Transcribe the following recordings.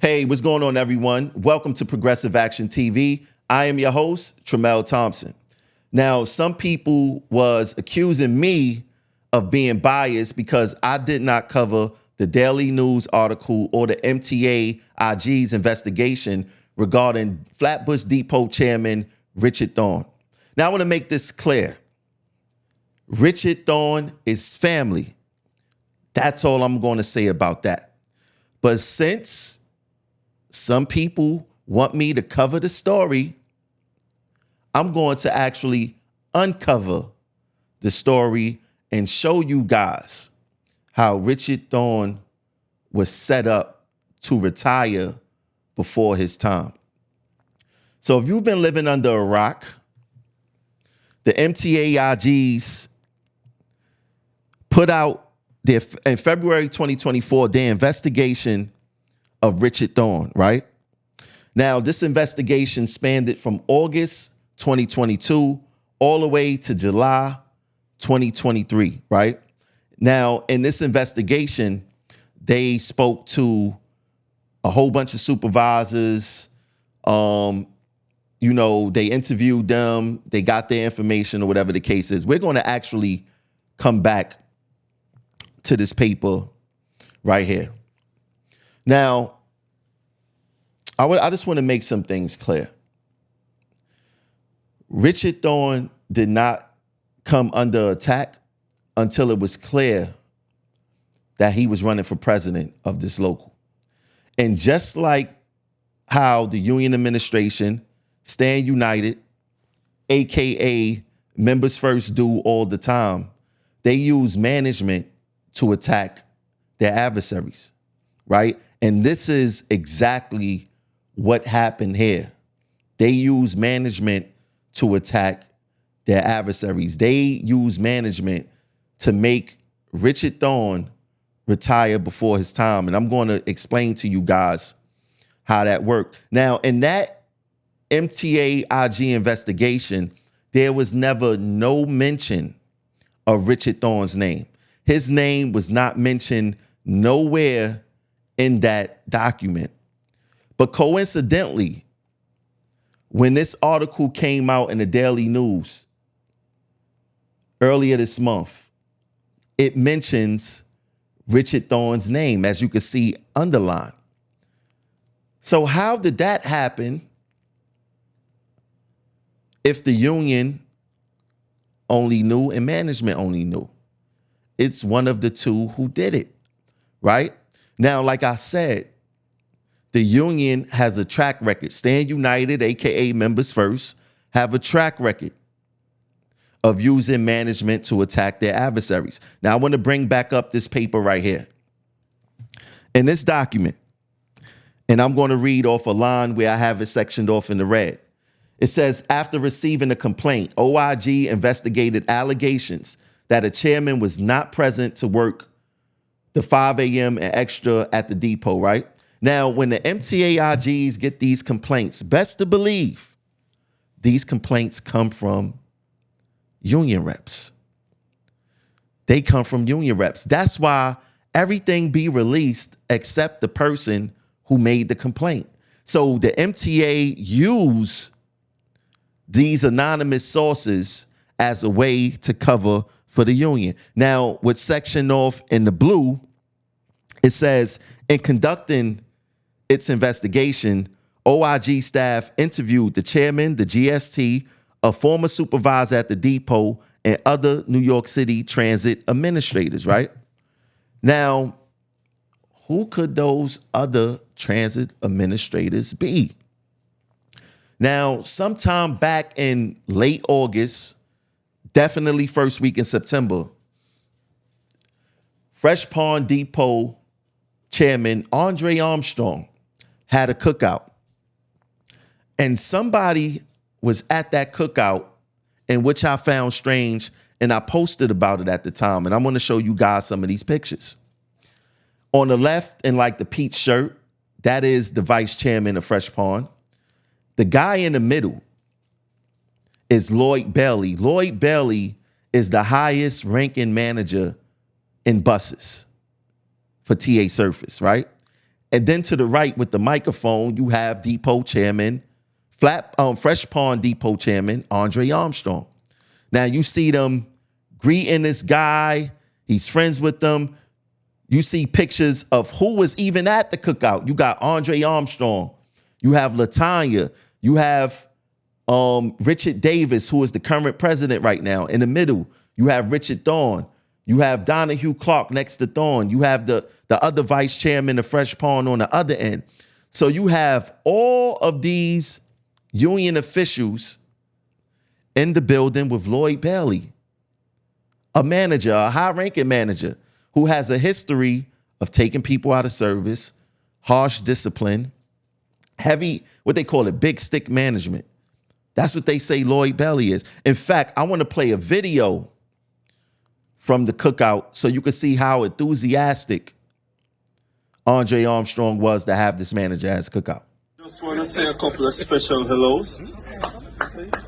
Hey, what's going on, everyone? Welcome to Progressive Action TV. I am your host, Tramel Thompson. Now, some people was accusing me of being biased because I did not cover the Daily News article or the MTA IG's investigation regarding Flatbush Depot Chairman Richard Thorne. Now, I want to make this clear. Richard Thorne is family. That's all I'm going to say about that. But since some people want me to cover the story, I'm going to actually uncover the story and show you guys how Richard Thorne was set up to retire before his time. So if you've been living under a rock, the MTAIGs put out in February 2024 their investigation of Richard Thorne, right? Now, this investigation spanned it from August 2022 all the way to July 2023, right? Now, in this investigation, they spoke to a whole bunch of supervisors. They interviewed them. They got their information or whatever the case is. We're going to actually come back to this paper right here. Now, I just want to make some things clear. Richard Thorne did not come under attack until it was clear that he was running for president of this local. And just like how the union administration, Stand United, AKA Members First, do all the time, they use management to attack their adversaries, right? And this is exactly what happened here. They use management to attack their adversaries. They use management to make Richard Thorne retire before his time. And I'm going to explain to you guys how that worked. Now, in that MTA IG investigation, there was never no mention of Richard Thorne's name. His name was not mentioned nowhere in that document. But coincidentally, when this article came out in the Daily News earlier this month, it mentions Richard Thorne's name, as you can see underlined. So how did that happen if the union only knew and management only knew? It's one of the two who did it, right? Now, like I said, the union has a track record. Stand United, AKA Members First, have a track record of using management to attack their adversaries. Now, I want to bring back up this paper right here. In this document, and I'm going to read off a line where I have it sectioned off in the red. It says, after receiving a complaint, OIG investigated allegations that a chairman was not present to work the 5 a.m. and extra at the depot, right? Now, when the MTAIGs get these complaints, best to believe these complaints come from union reps. They come from union reps. That's why everything be released except the person who made the complaint. So the MTA use these anonymous sources as a way to cover for the union. Now, with section off in the blue, it says, in conducting its investigation, OIG staff interviewed the chairman, the GST, a former supervisor at the depot, and other New York City transit administrators, right? Now, who could those other transit administrators be? Now, sometime back in late August, definitely first week in September, Fresh Pond Depot chairman Andre Armstrong had a cookout. And somebody was at that cookout, in which I found strange, and I posted about it at the time. And I'm going to show you guys some of these pictures. On the left, in like the peach shirt, that is the vice chairman of Fresh Pond. The guy in the middle is Lloyd Bailey. Lloyd Bailey is the highest ranking manager in buses for TA Surface, right? And then to the right with the microphone, you have Depot Chairman, Fresh Pond Depot Chairman, Andre Armstrong. Now you see them greeting this guy. He's friends with them. You see pictures of who was even at the cookout. You got Andre Armstrong. You have LaTanya. You have Richard Davis, who is the current president right now. In the middle, you have Richard Thorne. You have Donahue Clark next to Thorne. You have the other vice chairman of Fresh Pond on the other end. So you have all of these union officials in the building with Lloyd Bailey, a manager, a high-ranking manager who has a history of taking people out of service, harsh discipline, heavy, what they call it, big stick management. That's what they say Lloyd Bailey is. In fact, I want to play a video from the cookout so you can see how enthusiastic Andre Armstrong was to have this manager as cookout. Just want to say a couple of special hellos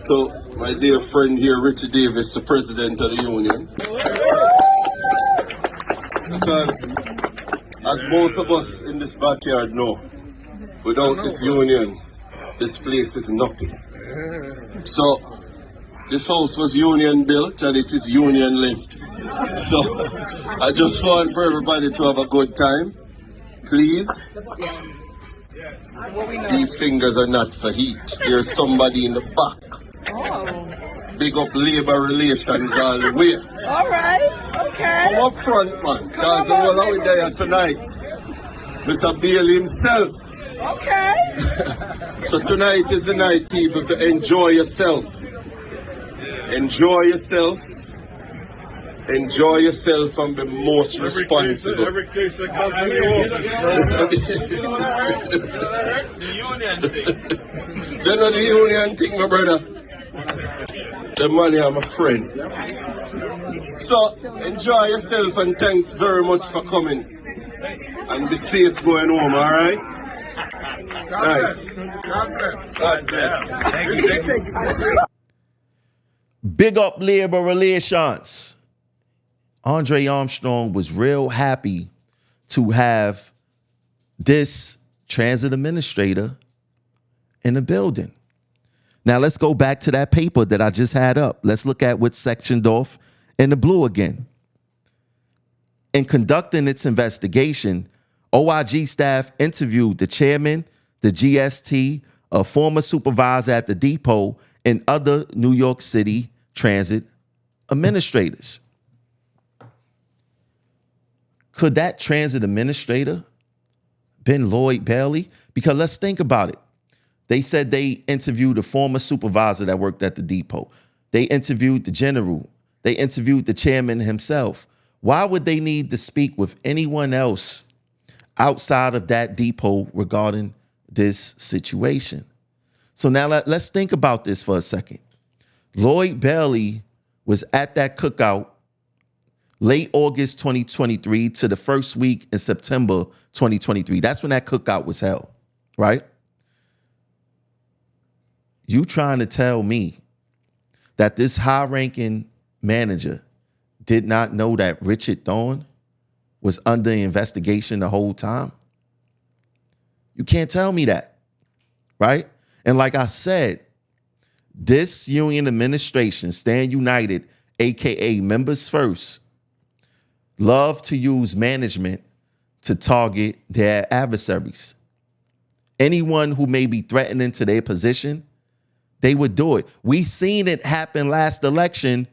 to my dear friend here, Richard Davis, the president of the union. Because as most of us in this backyard know, without this union, this place is nothing. So this house was union built and it is union lived. So I just want for everybody to have a good time. Please. These fingers are not for heat. There's somebody in the back. Oh. Big up labor relations all the way. All right. Okay. Come up front, man. Because all out there tonight, Mr. Bailey himself. Okay. So tonight is the night, people, to enjoy yourself. Enjoy yourself. Enjoy yourself and be most responsible. Every case that comes the union thing. They're not the union thing, my brother. The money, I'm a friend. So enjoy yourself and thanks very much for coming. And be safe going home, all right? Nice. God bless. Thank you. Big up labor relations. Andre Armstrong was real happy to have this transit administrator in the building. Now let's go back to that paper that I just had up. Let's look at what's sectioned off in the blue again. In conducting its investigation, OIG staff interviewed the chairman, the GST, a former supervisor at the depot, and other New York City transit administrators. Could that transit administrator been Lloyd Bailey? Because let's think about it. They said they interviewed a former supervisor that worked at the depot. They interviewed the general. They interviewed the chairman himself. Why would they need to speak with anyone else outside of that depot regarding this situation? So now let's think about this for a second. Lloyd Bailey was at that cookout late August 2023 to the first week in September 2023. That's when that cookout was held, right? You trying to tell me that this high-ranking manager did not know that Richard Thorne was under investigation the whole time? You can't tell me that, right? And like I said, this union administration, Stand United, AKA Members First, love to use management to target their adversaries. Anyone who may be threatening to their position, they would do it. We seen it happen last election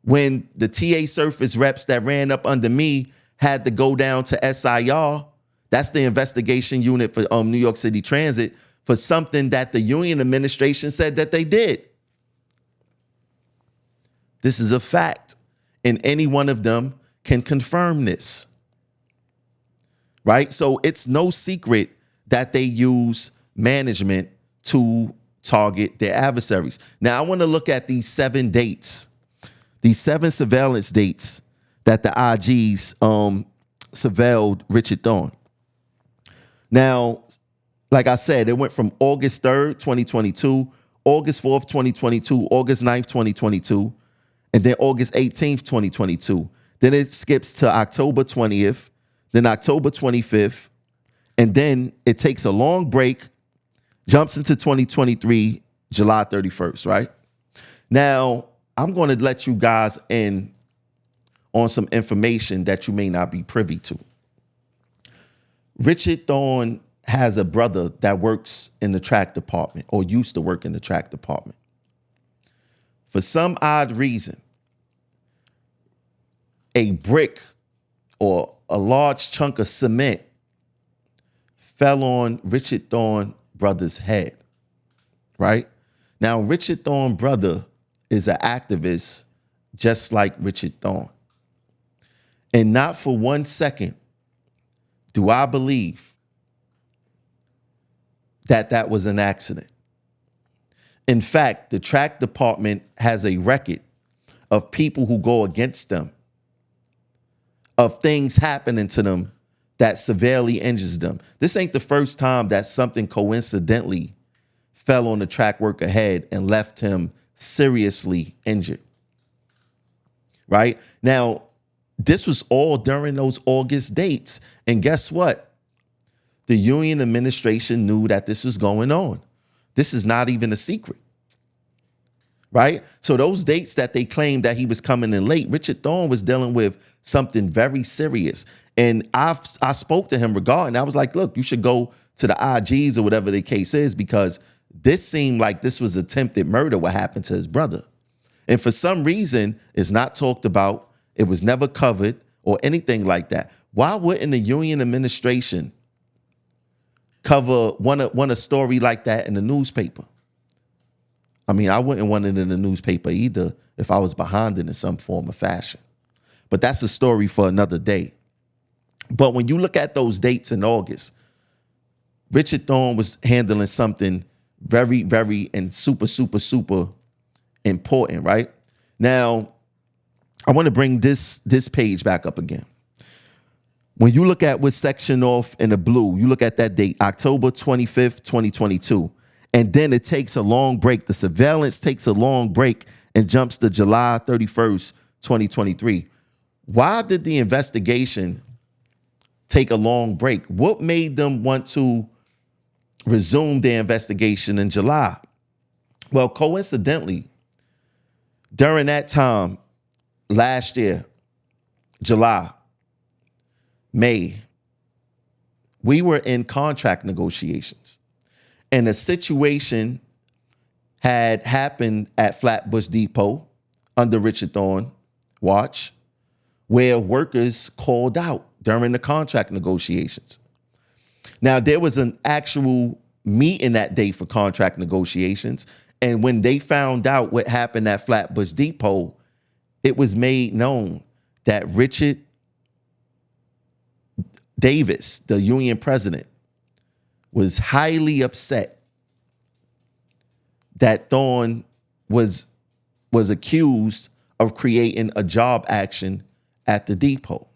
when the TA Surface reps that ran up under me had to go down to SIR. That's the investigation unit for New York City Transit, for something that the union administration said that they did. This is a fact, and any one of them can confirm this, right? So it's no secret that they use management to target their adversaries. Now, I want to look at these 7 dates, these 7 surveillance dates that the IGs surveilled Richard Thorne. Now, like I said, it went from August 3rd, 2022, August 4th, 2022, August 9th, 2022, and then August 18th, 2022. Then it skips to October 20th, then October 25th, And then it takes a long break, jumps into 2023, July 31st, right? Now, I'm going to let you guys in on some information that you may not be privy to. Richard Thorne has a brother that works in the track department or used to work in the track department. For some odd reason, a brick or a large chunk of cement fell on Richard Thorne brother's head, right? Now, Richard Thorne brother is an activist just like Richard Thorne. And not for 1 second do I believe that that was an accident. In fact, the track department has a record of people who go against them, of things happening to them that severely injures them. This ain't the first time that something coincidentally fell on the track worker head and left him seriously injured. Right? Now, this was all during those August dates. And guess what? The union administration knew that this was going on. This is not even a secret. Right? So those dates that they claimed that he was coming in late, Richard Thorne was dealing with something very serious. And I spoke to him regarding, I was like, look, you should go to the IGs or whatever the case is, because this seemed like this was attempted murder, what happened to his brother. And for some reason, it's not talked about. It was never covered or anything like that. Why wouldn't the union administration cover one a story like that in the newspaper? I mean, I wouldn't want it in the newspaper either if I was behind it in some form or fashion. But that's a story for another day. But when you look at those dates in August, Richard Thorne was handling something very, very and super, super, super important, right? Now, I want to bring this page back up again. When you look at what's sectioned off in the blue, you look at that date, October 25th, 2022. And then it takes a long break. The surveillance takes a long break and jumps to July 31st, 2023. Why did the investigation take a long break? What made them want to resume their investigation in July? Well, coincidentally, during that time, last year, July, May, we were in contract negotiations. And a situation had happened at Flatbush Depot under Richard Thorne watch, where workers called out during the contract negotiations. Now, there was an actual meeting that day for contract negotiations. And when they found out what happened at Flatbush Depot, it was made known that Richard Davis, the union president, was highly upset that Thorne was accused of creating a job action at the depot.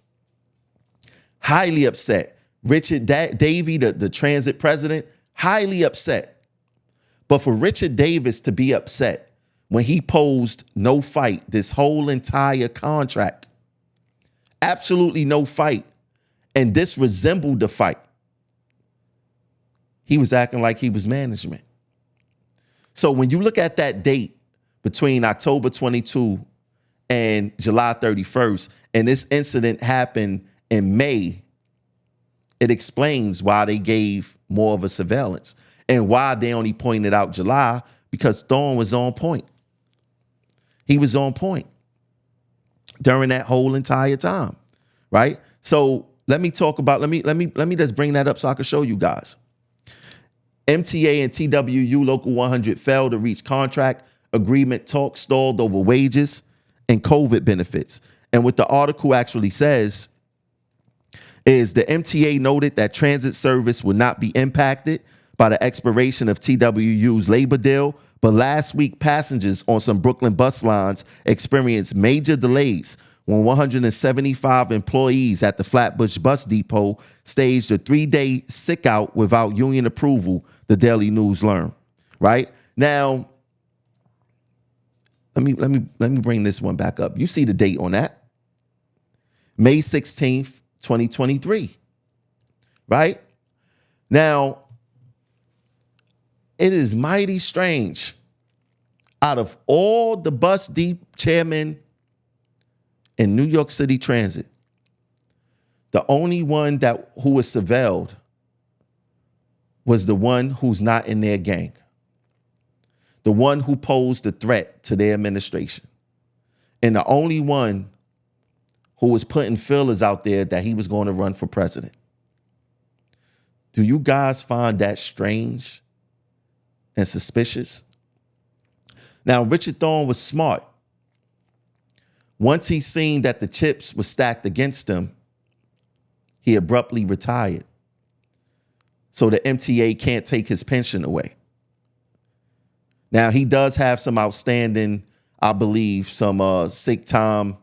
Highly upset. Richard Davey, the transit president, highly upset. But for Richard Davis to be upset when he posed no fight this whole entire contract, absolutely no fight, and this resembled the fight, he was acting like he was management. So when you look at that date between October 22 and July 31st, and this incident happened in May, it explains why they gave more of a surveillance and why they only pointed out July, because Thorne was on point. He was on point during that whole entire time, right? So let me just bring that up so I can show you guys. MTA and TWU Local 100 failed to reach contract agreement. Talks stalled over wages and COVID benefits. And what the article actually says is the MTA noted that transit service would not be impacted by the expiration of TWU's labor deal, but last week passengers on some Brooklyn bus lines experienced major delays when 175 employees at the Flatbush bus depot staged a 3-day sick out without union approval, the Daily News learned. Right? Now, let me bring this one back up. You see the date on that? May 16th, 2023. Right? Now, it is mighty strange. Out of all the bus deep chairmen in New York City Transit, the only one who was surveilled was the one who's not in their gang, the one who posed a threat to their administration, and the only one who was putting feelers out there that he was going to run for president. Do you guys find that strange and suspicious? Now, Richard Thorne was smart. Once he seen that the chips were stacked against him, he abruptly retired. So the MTA can't take his pension away. Now, he does have some outstanding, I believe, some sick time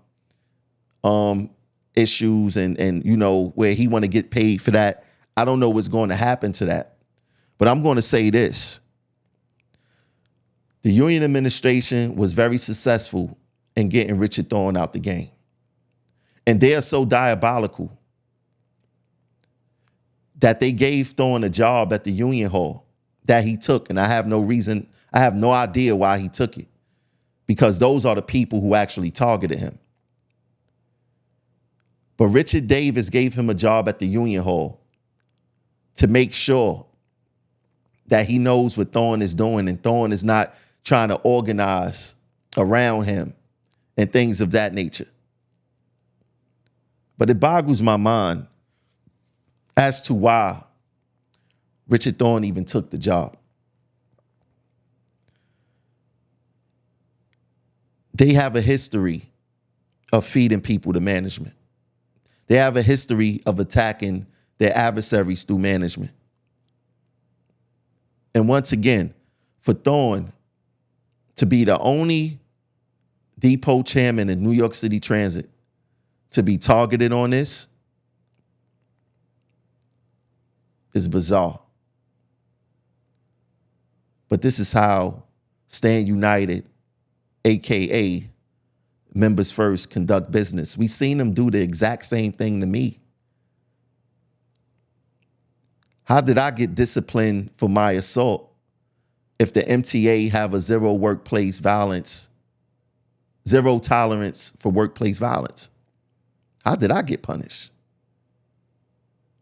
issues and you know, where he want to get paid for that. I don't know what's going to happen to that. But I'm going to say this. The union administration was very successful in getting Richard Thorne out the game. And they are so diabolical that they gave Thorne a job at the union hall that he took. And I have no idea why he took it, because those are the people who actually targeted him. But Richard Davis gave him a job at the union hall to make sure that he knows what Thorne is doing and Thorne is not trying to organize around him and things of that nature. But it boggles my mind as to why Richard Thorne even took the job. They have a history of feeding people to management. They have a history of attacking their adversaries through management. And once again, for Thorne to be the only depot chairman in New York City Transit to be targeted on this is bizarre. But this is how Stand United, AKA Members First, conduct business. We seen them do the exact same thing to me. How did I get disciplined for my assault if the MTA have a zero tolerance for workplace violence? How did I get punished?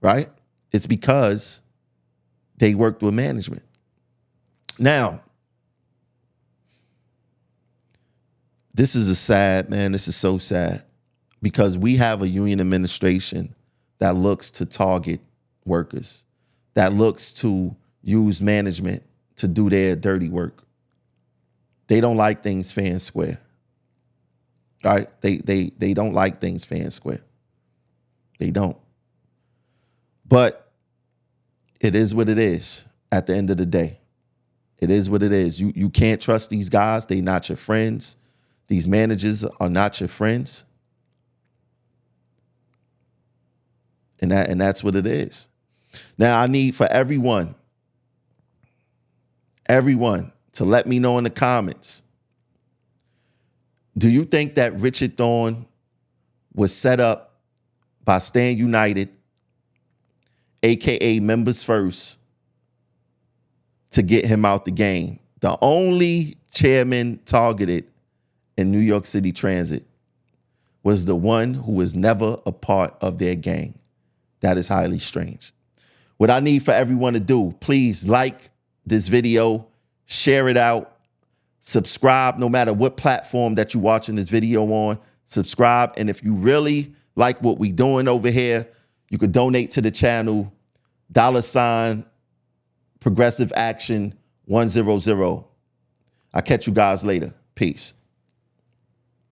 Right? It's because they worked with management. Now, this is this is so sad, because we have a union administration that looks to target workers, that looks to use management to do their dirty work. They don't like things fair and square. Right? They don't like things fair and square. They don't. But it is what it is at the end of the day. It is what it is. You can't trust these guys. They're not your friends. These managers are not your friends. And that's what it is. Now, I need for everyone to let me know in the comments, do you think that Richard Thorne was set up by Stand United, AKA Members First, to get him out the game? The only chairman targeted in New York City Transit was the one who was never a part of their gang. That is highly strange. What I need for everyone to do, please like this video, share it out, subscribe no matter what platform that you're watching this video on, subscribe. And if you really like what we're doing over here, you could donate to the channel, $ Progressive Action 100. I'll catch you guys later. Peace.